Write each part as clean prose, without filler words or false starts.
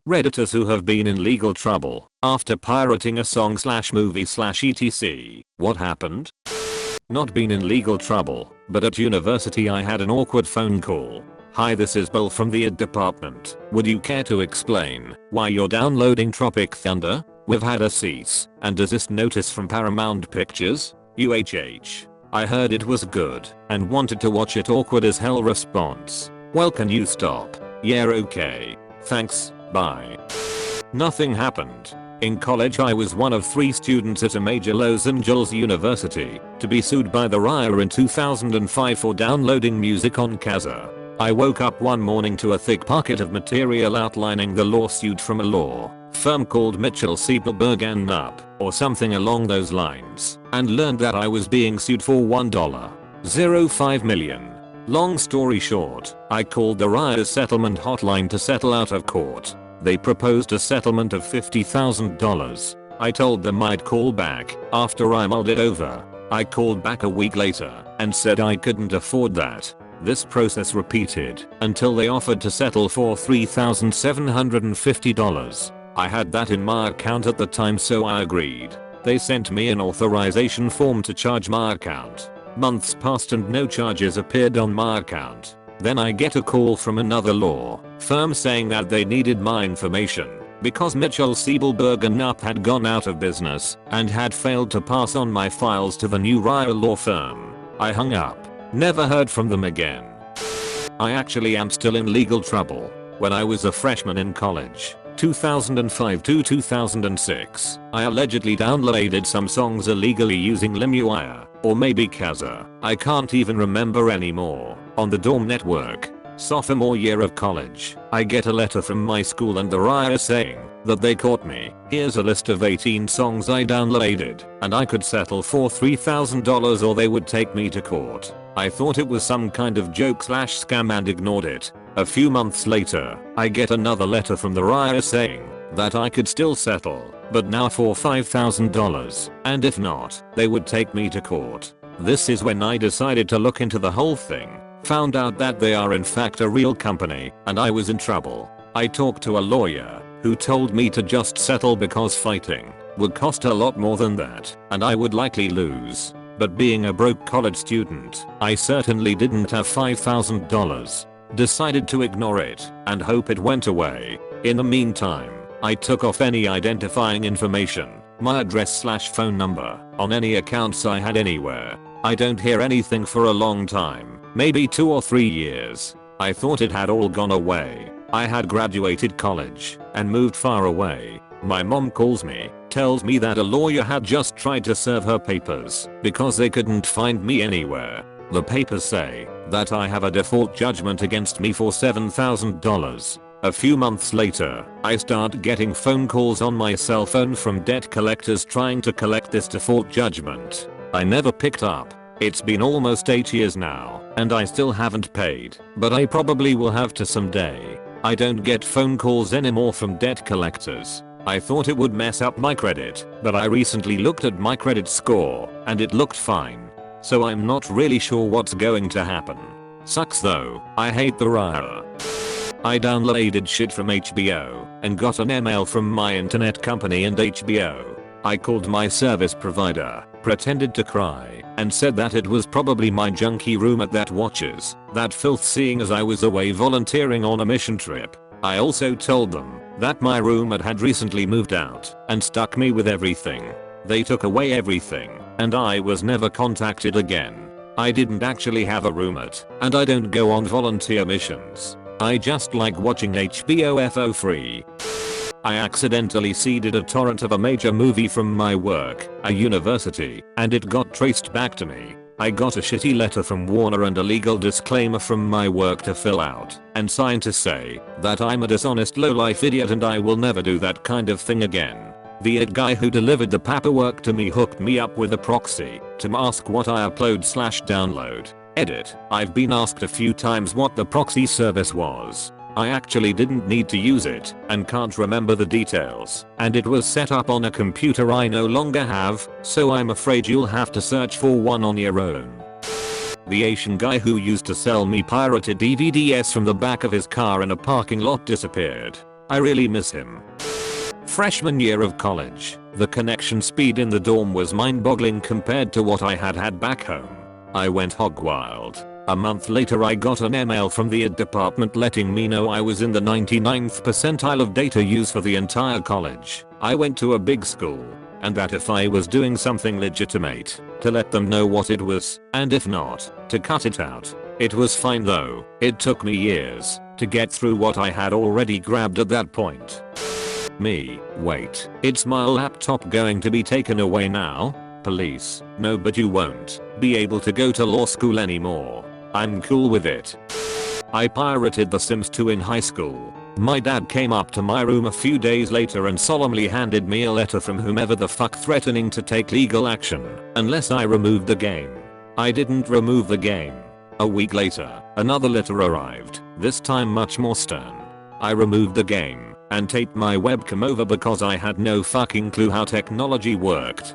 Redditors who have been in legal trouble after pirating a song/movie/etc. What happened? Not been in legal trouble, but at university I had an awkward phone call. Hi, this is Bill from the ed department. Would you care to explain why you're downloading Tropic Thunder? We've had a cease and desist notice from Paramount Pictures. UHH. I heard it was good and wanted to watch it. Awkward as hell response. Well, can you stop? Yeah, okay. Thanks, bye. Nothing happened. In college I was one of 3 students at a major Los Angeles university to be sued by the RIA in 2005 for downloading music on Kazaa. I woke up one morning to a thick packet of material outlining the lawsuit from a law firm called Mitchell Siegelberg and Knapp or something along those lines, and learned that I was being sued for $1.05 million. Long story short, I called the RIA's settlement hotline to settle out of court. They proposed a settlement of $50,000. I told them I'd call back after I mulled it over. I called back a week later and said I couldn't afford that. This process repeated until they offered to settle for $3,750. I had that in my account at the time, so I agreed. They sent me an authorization form to charge my account. Months passed and no charges appeared on my account. Then I get a call from another law firm saying that they needed my information because Mitchell Siegelberg and Knapp had gone out of business and had failed to pass on my files to the new RIA law firm. I hung up. Never heard from them again. I actually am still in legal trouble. When I was a freshman in college, 2005 to 2006, I allegedly downloaded some songs illegally using LimeWire, or maybe Kazaa, I can't even remember anymore, on the dorm network. Sophomore year of college, I get a letter from my school and the RIA saying that they caught me. Here's a list of 18 songs I downloaded, and I could settle for $3,000 or they would take me to court. I thought it was some kind of joke/scam and ignored it. A few months later, I get another letter from the RIA saying that I could still settle, but now for $5,000, and if not, they would take me to court. This is when I decided to look into the whole thing. Found out that they are in fact a real company, and I was in trouble. I talked to a lawyer who told me to just settle because fighting would cost a lot more than that, and I would likely lose. But being a broke college student, I certainly didn't have $5,000. Decided to ignore it and hope it went away. In the meantime, I took off any identifying information, my address/phone number, on any accounts I had anywhere. I don't hear anything for a long time, maybe 2 or 3 years. I thought it had all gone away. I had graduated college and moved far away. My mom calls me, tells me that a lawyer had just tried to serve her papers because they couldn't find me anywhere. The papers say that I have a default judgment against me for $7,000. A few months later, I start getting phone calls on my cell phone from debt collectors trying to collect this default judgment. I never picked up. It's been almost 8 years now, and I still haven't paid, but I probably will have to someday. I don't get phone calls anymore from debt collectors. I thought it would mess up my credit, but I recently looked at my credit score, and it looked fine. So I'm not really sure what's going to happen. Sucks though, I hate the RIA. I downloaded shit from HBO and got an email from my internet company and HBO. I called my service provider, pretended to cry, and said that it was probably my junky roommate that watches that filth, seeing as I was away volunteering on a mission trip. I also told them that my roommate had recently moved out and stuck me with everything. They took away everything, and I was never contacted again. I didn't actually have a roommate, and I don't go on volunteer missions. I just like watching HBO for free. I accidentally seeded a torrent of a major movie from my work, a university, and it got traced back to me. I got a shitty letter from Warner and a legal disclaimer from my work to fill out and sign to say that I'm a dishonest lowlife idiot and I will never do that kind of thing again. The guy who delivered the paperwork to me hooked me up with a proxy to ask what I upload/download. Edit. I've been asked a few times what the proxy service was. I actually didn't need to use it and can't remember the details, and it was set up on a computer I no longer have, so I'm afraid you'll have to search for one on your own. The Asian guy who used to sell me pirated DVDs from the back of his car in a parking lot disappeared. I really miss him. Freshman year of college, the connection speed in the dorm was mind-boggling compared to what I had back home. I went hog wild. A month later I got an email from the ed department letting me know I was in the 99th percentile of data use for the entire college. I went to a big school, and that if I was doing something legitimate, to let them know what it was, and if not, to cut it out. It was fine though. It took me years to get through what I had already grabbed at that point. Me, wait, it's my laptop going to be taken away now? Police, no, but you won't be able to go to law school anymore. I'm cool with it. I pirated The Sims 2 in high school. My dad came up to my room a few days later and solemnly handed me a letter from whomever the fuck threatening to take legal action unless I removed the game. I didn't remove the game. A week later, another letter arrived, this time much more stern. I removed the game and taped my webcam over because I had no fucking clue how technology worked.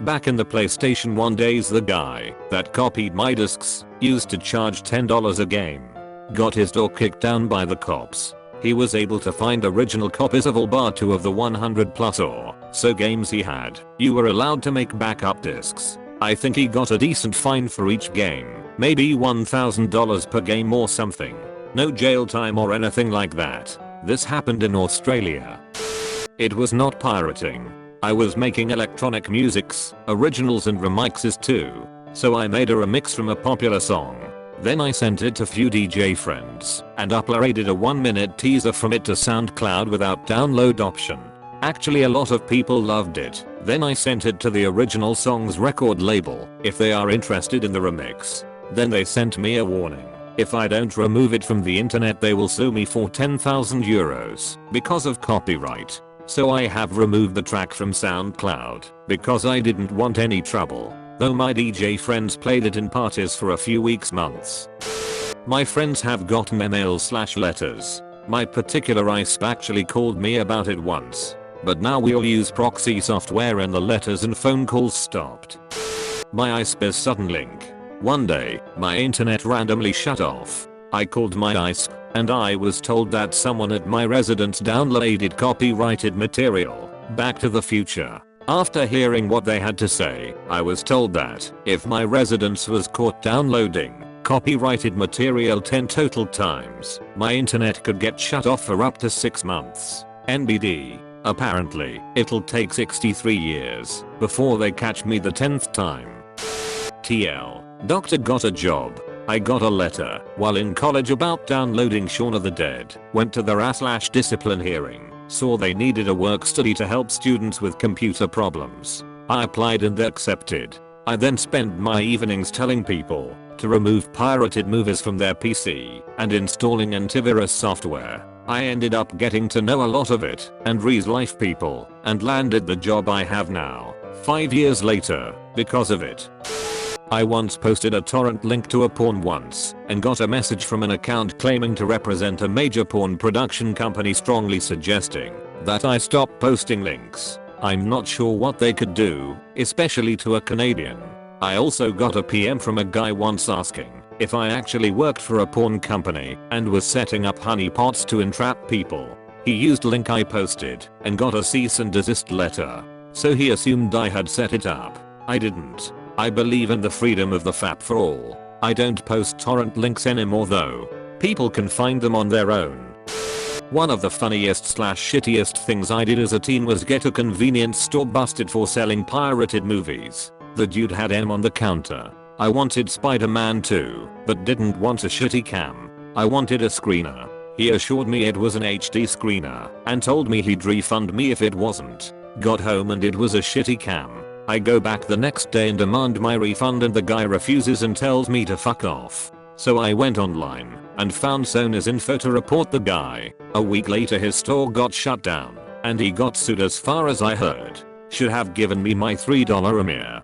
Back in the PlayStation 1 days, the guy that copied my discs used to charge $10 a game. Got his door kicked down by the cops. He was able to find original copies of all but 2 of the 100 plus or so games he had. You were allowed to make backup discs. I think he got a decent fine for each game, maybe $1,000 per game or something. No jail time or anything like that. This happened in Australia. It was not pirating. I was making electronic musics, originals and remixes too. So I made a remix from a popular song. Then I sent it to few DJ friends and uploaded a 1-minute teaser from it to SoundCloud without download option. Actually a lot of people loved it. Then I sent it to the original song's record label if they are interested in the remix. Then they sent me a warning. If I don't remove it from the internet they will sue me for 10,000 euros because of copyright. So I have removed the track from SoundCloud because I didn't want any trouble. Though my DJ friends played it in parties for a few weeks, months. My friends have gotten emails/letters. My particular ISP actually called me about it once. But now we all use proxy software and the letters and phone calls stopped. My ISP is Suddenlink. One day, my internet randomly shut off. I called my ISP and I was told that someone at my residence downloaded copyrighted material, Back to the Future. After hearing what they had to say, I was told that if my residence was caught downloading copyrighted material 10 total times, my internet could get shut off for up to 6 months. NBD. Apparently, it'll take 63 years before they catch me the 10th time. TL. Doctor got a job. I got a letter while in college about downloading Shaun of the Dead. Went to their /discipline hearing. Saw they needed a work study to help students with computer problems. I applied and accepted. I then spent my evenings telling people to remove pirated movies from their PC and installing antivirus software. I ended up getting to know a lot of it and real-life people and landed the job I have now, 5 years later, because of it. I once posted a torrent link to a porn once and got a message from an account claiming to represent a major porn production company strongly suggesting that I stop posting links. I'm not sure what they could do, especially to a Canadian. I also got a PM from a guy once asking if I actually worked for a porn company and was setting up honeypots to entrap people. He used link I posted and got a cease and desist letter. So he assumed I had set it up. I didn't. I believe in the freedom of the FAP for all. I don't post torrent links anymore though. People can find them on their own. One of the funniest/shittiest things I did as a teen was get a convenience store busted for selling pirated movies. The dude had M on the counter. I wanted Spider-Man 2, but didn't want a shitty cam. I wanted a screener. He assured me it was an HD screener and told me he'd refund me if it wasn't. Got home and it was a shitty cam. I go back the next day and demand my refund and the guy refuses and tells me to fuck off. So I went online and found Sony's info to report the guy. A week later his store got shut down and he got sued as far as I heard. Should have given me my $3 a mirror.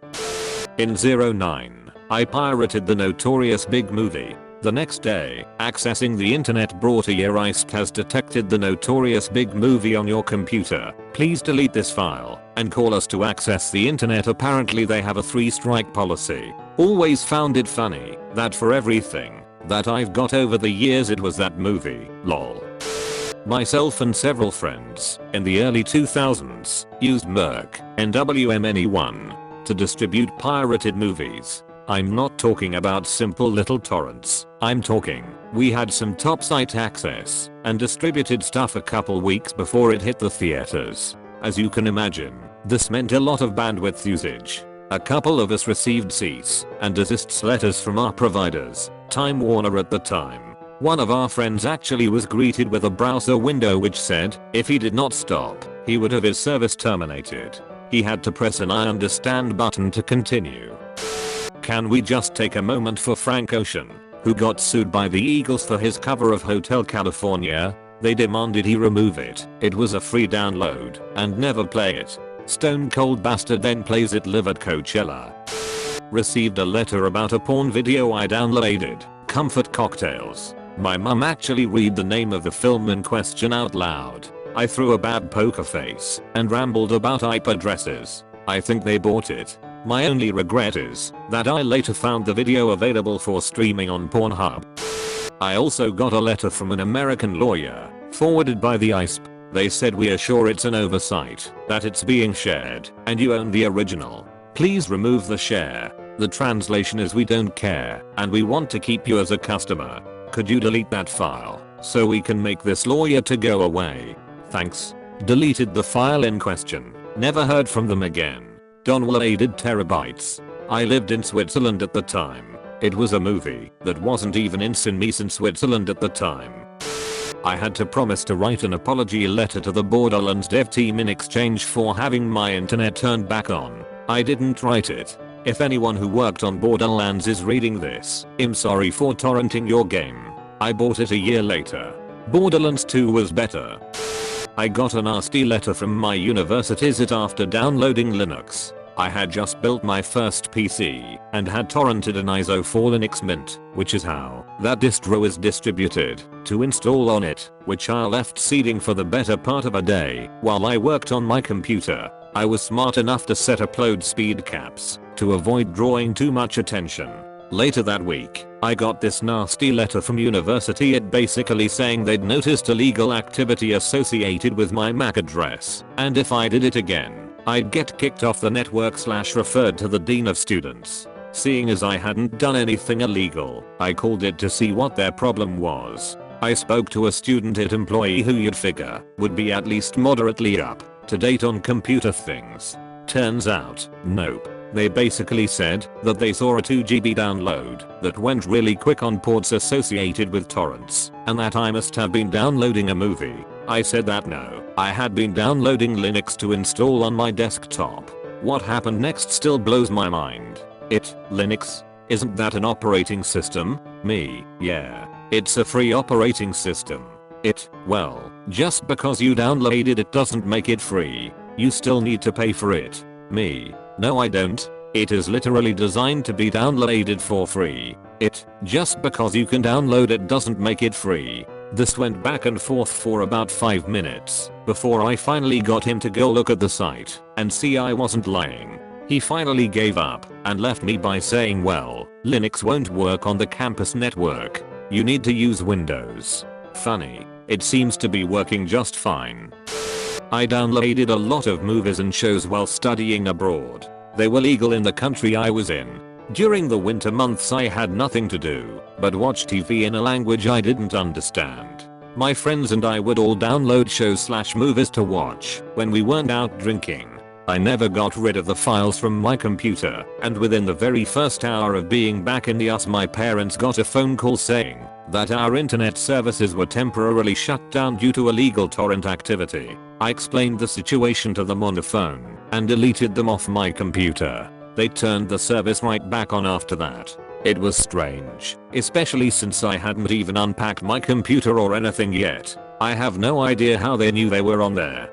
In 09, I pirated the notorious Big Movie. The next day, accessing the internet brought a year ISP has detected the notorious Big Movie on your computer. Please delete this file and call us to access the internet. Apparently they have a 3-strike policy. Always found it funny that for everything that I've got over the years it was that movie, lol. Myself and several friends in the early 2000s used Merc NWMNE1 to distribute pirated movies. I'm not talking about simple little torrents. I'm talking we had some top site access and distributed stuff a couple weeks before it hit the theaters. As you can imagine, this meant a lot of bandwidth usage. A couple of us received cease and desist letters from our providers, Time Warner at the time. One of our friends actually was greeted with a browser window which said if he did not stop, he would have his service terminated. He had to press an I understand button to continue. Can we just take a moment for Frank Ocean, who got sued by the Eagles for his cover of Hotel California? They demanded he remove it. It was a free download and never play it. Stone Cold Bastard then plays it live at Coachella. Received a letter about a porn video I downloaded, Comfort Cocktails. My mum actually read the name of the film in question out loud. I threw a bad poker face and rambled about IP addresses. I think they bought it. My only regret is that I later found the video available for streaming on Pornhub. I also got a letter from an American lawyer, forwarded by the ISP. They said we are sure it's an oversight, that it's being shared, and you own the original. Please remove the share. The translation is we don't care, and we want to keep you as a customer. Could you delete that file, so we can make this lawyer to go away? Thanks. Deleted the file in question. Never heard from them again. Downloaded terabytes. I lived in Switzerland at the time. It was a movie that wasn't even in cinemas in Switzerland at the time. I had to promise to write an apology letter to the Borderlands dev team in exchange for having my internet turned back on. I didn't write it. If anyone who worked on Borderlands is reading this, I'm sorry for torrenting your game. I bought it a year later. Borderlands 2 was better. I got a nasty letter from my university's after downloading Linux. I had just built my first PC and had torrented an ISO for Linux Mint, which is how that distro is distributed, to install on it, which I left seeding for the better part of a day while I worked on my computer. I was smart enough to set upload speed caps to avoid drawing too much attention. Later that week, I got this nasty letter from university, it basically saying they'd noticed illegal activity associated with my MAC address, and if I did it again, I'd get kicked off the network / referred to the dean of students. Seeing as I hadn't done anything illegal, I called it to see what their problem was. I spoke to a student employee who you'd figure would be at least moderately up to date on computer things. Turns out, nope. They basically said that they saw a 2 GB download that went really quick on ports associated with torrents, and that I must have been downloading a movie. I said that no, I had been downloading Linux to install on my desktop. What happened next still blows my mind. Linux? Isn't that an operating system? Me, yeah. It's a free operating system. Well, just because you downloaded it doesn't make it free. You still need to pay for it. Me, no I don't. It is literally designed to be downloaded for free. Just because you can download it doesn't make it free. This went back and forth for about 5 minutes before I finally got him to go look at the site and see I wasn't lying. He finally gave up and left me by saying, well, Linux won't work on the campus network. You need to use Windows. Funny, it seems to be working just fine. I downloaded a lot of movies and shows while studying abroad. They were legal in the country I was in. During the winter months I had nothing to do but watch TV in a language I didn't understand. My friends and I would all download shows / movies to watch when we weren't out drinking. I never got rid of the files from my computer, and within the very first hour of being back in the US my parents got a phone call saying that our internet services were temporarily shut down due to illegal torrent activity. I explained the situation to them on the phone and deleted them off my computer. They turned the service right back on after that. It was strange, especially since I hadn't even unpacked my computer or anything yet. I have no idea how they knew they were on there.